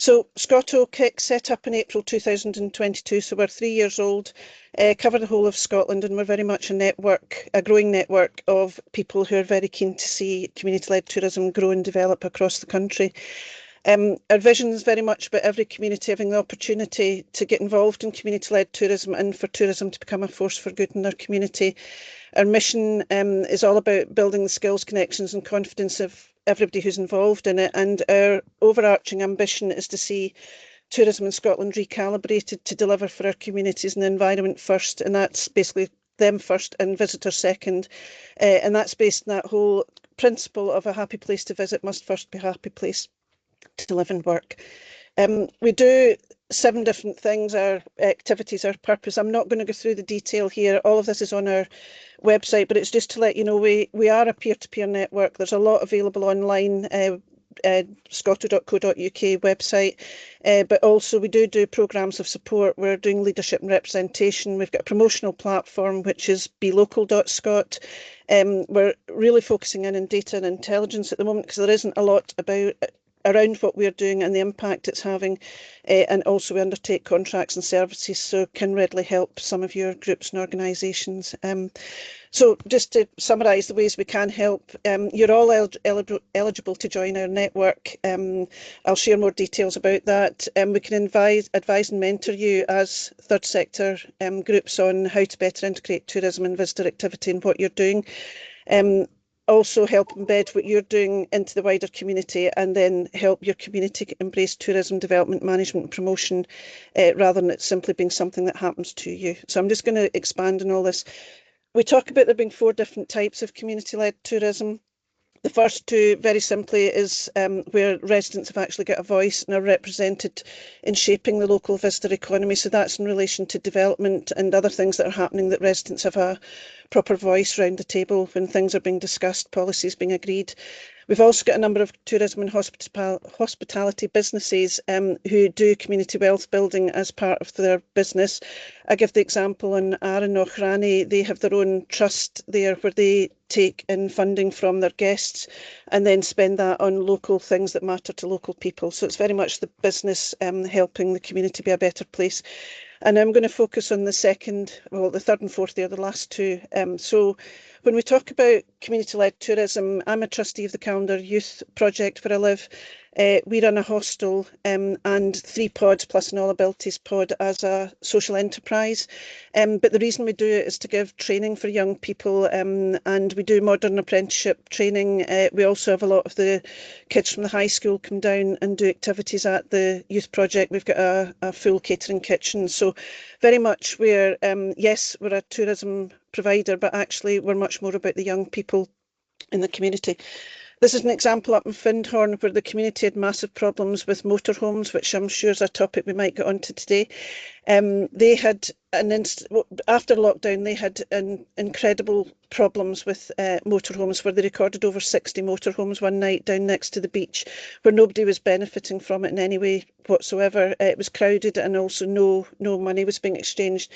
So Scotto Kick set up in April 2022, so we're 3 years old, cover the whole of Scotland, and we're very much a growing network of people who are very keen to see community-led tourism grow and develop across the country. Our vision is very much about every community having the opportunity to get involved in community-led tourism and for tourism to become a force for good in their community. Our mission is all about building the skills, connections and confidence of everybody who's involved in it, and our overarching ambition is to see tourism in Scotland recalibrated to deliver for our communities and the environment first, and that's basically them first and visitors second, and that's based on that whole principle of a happy place to visit must first be a happy place to live and work. We do 7 different things, our activities, our purpose. I'm not going to go through the detail here. All of this is on our website, but it's just to let you know we are a peer-to-peer network. There's a lot available online, scotto.co.uk website, but also we do programmes of support. We're doing leadership and representation. We've got a promotional platform, which is belocal.scot. We're really focusing in on data and intelligence at the moment because there isn't a lot around what we're doing and the impact it's having, and also we undertake contracts and services, so can readily help some of your groups and organisations. So just to summarise the ways we can help, you're all eligible to join our network. I'll share more details about that. We can advise and mentor you as third sector groups on how to better integrate tourism and visitor activity in what you're doing. Also help embed what you're doing into the wider community, and then help your community embrace tourism development, management and promotion, rather than it simply being something that happens to you. So I'm just going to expand on all this. We talk about there being 4 different types of community-led tourism. The first 2, very simply, is where residents have actually got a voice and are represented in shaping the local visitor economy. So that's in relation to development and other things that are happening, that residents have a proper voice around the table when things are being discussed, policies being agreed. We've also got a number of tourism and hospitality businesses who do community wealth building as part of their business. I give the example on Arran Ochrani. They have their own trust there where they take in funding from their guests and then spend that on local things that matter to local people. So it's very much the business helping the community be a better place. And I'm going to focus on the third and fourth, they're the last 2. So when we talk about community-led tourism, I'm a trustee of the Calendar Youth Project where I live. We run a hostel and 3 pods plus an All Abilities pod as a social enterprise. But the reason we do it is to give training for young people, and we do modern apprenticeship training. We also have a lot of the kids from the high school come down and do activities at the youth project. We've got a full catering kitchen. So very much yes, we're a tourism provider, but actually we're much more about the young people in the community. This is an example up in Findhorn where the community had massive problems with motorhomes, which I'm sure is a topic we might get onto today. They had after lockdown, they had incredible problems with motorhomes, where they recorded over 60 motorhomes one night down next to the beach, where nobody was benefiting from it in any way whatsoever. It was crowded, and also no money was being exchanged.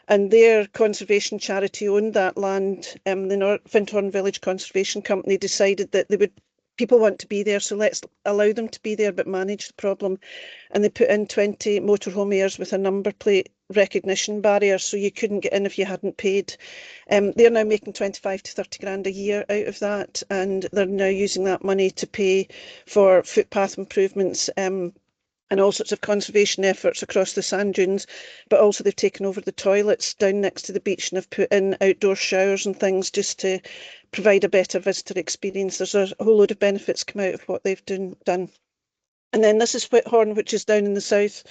And their conservation charity owned that land. The Findhorn Village Conservation Company decided that people want to be there, so let's allow them to be there, but manage the problem. And they put in 20 motorhome airs with a number plate recognition barrier, so you couldn't get in if you hadn't paid. They're now making 25 to 30 grand a year out of that, and they're now using that money to pay for footpath improvements, and all sorts of conservation efforts across the sand dunes, but also they've taken over the toilets down next to the beach and have put in outdoor showers and things just to provide a better visitor experience. There's a whole load of benefits come out of what they've done. And then this is Whithorn, which is down in the south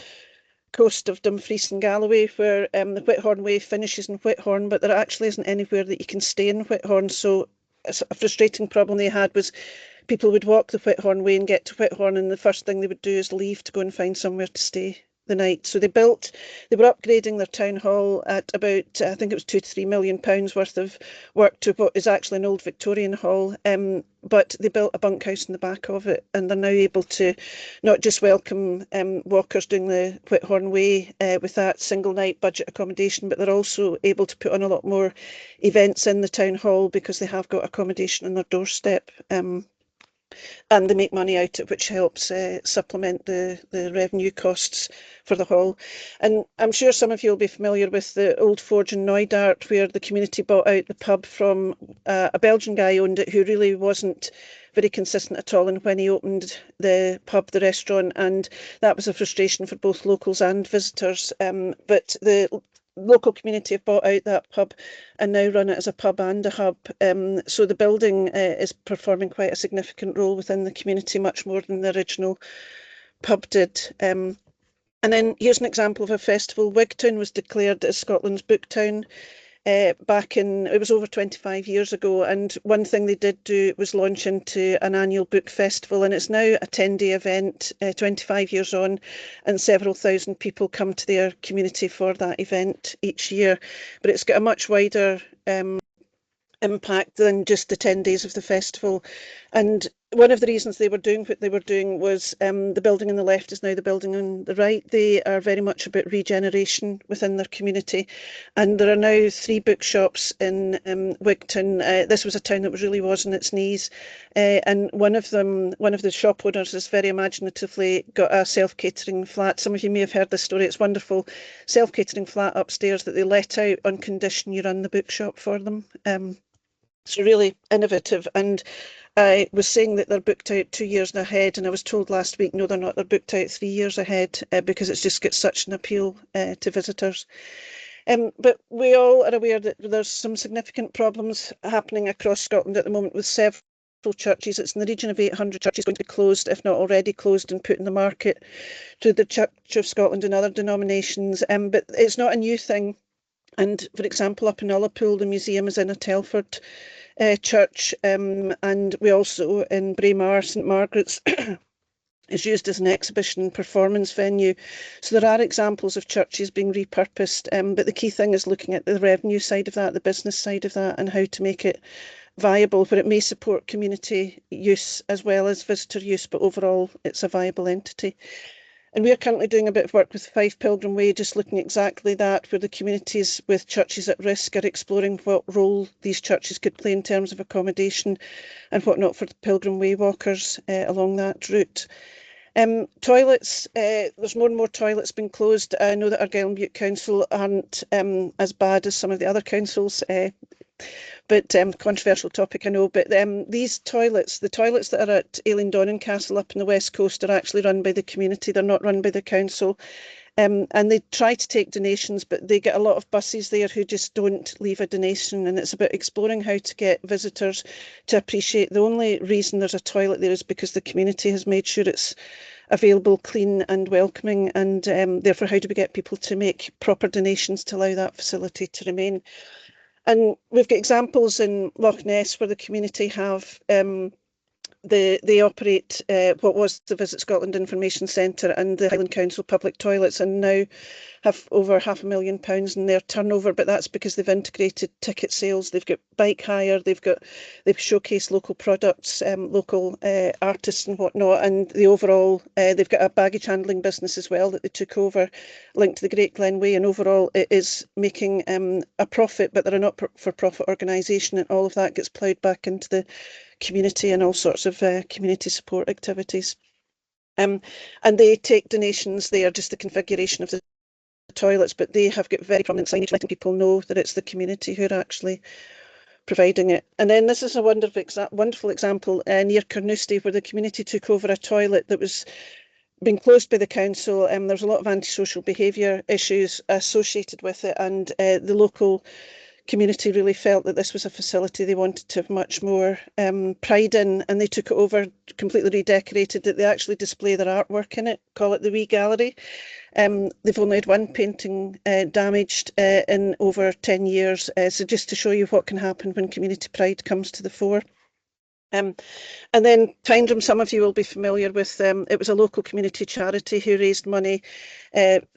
coast of Dumfries and Galloway, where the Whithorn Way finishes in Whithorn, but there actually isn't anywhere that you can stay in Whithorn. So a frustrating problem they had was people would walk the Whithorn Way and get to Whithorn, and the first thing they would do is leave to go and find somewhere to stay the night. So they were upgrading their town hall at about, I think it was £2 to £3 million worth of work to what is actually an old Victorian hall. But they built a bunkhouse in the back of it, and they're now able to not just welcome walkers doing the Whithorn Way with that single night budget accommodation, but they're also able to put on a lot more events in the town hall because they have got accommodation on their doorstep. and they make money out of it, which helps supplement the revenue costs for the hall. And I'm sure some of you will be familiar with the Old Forge in Knoydart, where the community bought out the pub from a Belgian guy owned it, who really wasn't very consistent at all. And when he opened the pub, the restaurant, and that was a frustration for both locals and visitors. But the local community have bought out that pub and now run it as a pub and a hub. So the building is performing quite a significant role within the community, much more than the original pub did. And then here's an example of a festival. Wigtown was declared as Scotland's Book Town back in, it was over 25 years ago. And one thing they did do was launch into an annual book festival, and it's now a 10-day event, 25 years on, and several thousand people come to their community for that event each year. But it's got a much wider impact than just the 10 days of the festival. And one of the reasons they were doing what they were doing was the building on the left is now the building on the right. They are very much about regeneration within their community. And there are now 3 bookshops in Wigtown. This was a town that really was on its knees. And one of the shop owners has very imaginatively got a self-catering flat. Some of you may have heard this story. It's wonderful. Self-catering flat upstairs that they let out on condition you run the bookshop for them. It's really innovative, and I was saying that they're booked out 2 years ahead, and I was told last week, no, they're not. They're booked out 3 years ahead because it's just got such an appeal to visitors. But we all are aware that there's some significant problems happening across Scotland at the moment with several churches. It's in the region of 800 churches going to be closed, if not already closed, and put in the market through the Church of Scotland and other denominations. But it's not a new thing. And for example, up in Ullapool, the museum is in a Telford church, and we also in Braemar, St Margaret's is used as an exhibition and performance venue. So there are examples of churches being repurposed, but the key thing is looking at the revenue side of that, the business side of that, and how to make it viable, where it may support community use as well as visitor use, but overall it's a viable entity. And we're currently doing a bit of work with Fife Pilgrim Way, just looking at exactly that, where the communities with churches at risk are exploring what role these churches could play in terms of accommodation and whatnot for the Pilgrim Way walkers along that route. Toilets, there's more and more toilets being closed. I know that Argyll and Bute Council aren't as bad as some of the other councils, but controversial topic, I know. But these toilets, the toilets that are at Aileen Donnan Castle up in the West Coast, are actually run by the community. They're not run by the council. And they try to take donations, but they get a lot of buses there who just don't leave a donation. And it's about exploring how to get visitors to appreciate the only reason there's a toilet there is because the community has made sure it's available, clean and welcoming. And therefore, how do we get people to make proper donations to allow that facility to remain? And we've got examples in Loch Ness where the community have they operate what was the Visit Scotland Information Centre and the Highland Council public toilets, and now have over £500,000 in their turnover. But that's because they've integrated ticket sales, they've got bike hire, they've showcased local products, local artists and whatnot, and the overall they've got a baggage handling business as well that they took over, linked to the Great Glen Way, and overall it is making a profit. But they're a not-for-profit organisation, and all of that gets ploughed back into the community and all sorts of community support activities. And they take donations. They are just the configuration of the toilets, but they have got very prominent signage letting people know that it's the community who are actually providing it. And then this is a wonderful example near Carnoustie, where the community took over a toilet that was being closed by the council. There's a lot of antisocial behaviour issues associated with it, and the local community really felt that this was a facility they wanted to have much more pride in, and they took it over, completely redecorated it. They actually display their artwork in it, call it the Wee Gallery. They've only had one painting damaged in over 10 years, so just to show you what can happen when community pride comes to the fore. And then Tyndrum, some of you will be familiar with, it was a local community charity who raised money.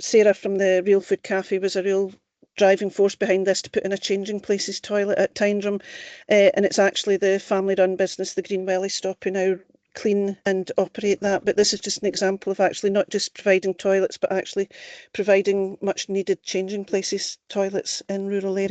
Sarah from the Real Food Cafe was a real driving force behind this, to put in a changing places toilet at Tyndrum, and it's actually the family-run business, the Green Welly Stop, who now clean and operate that. But this is just an example of actually not just providing toilets, but actually providing much needed changing places toilets in rural areas.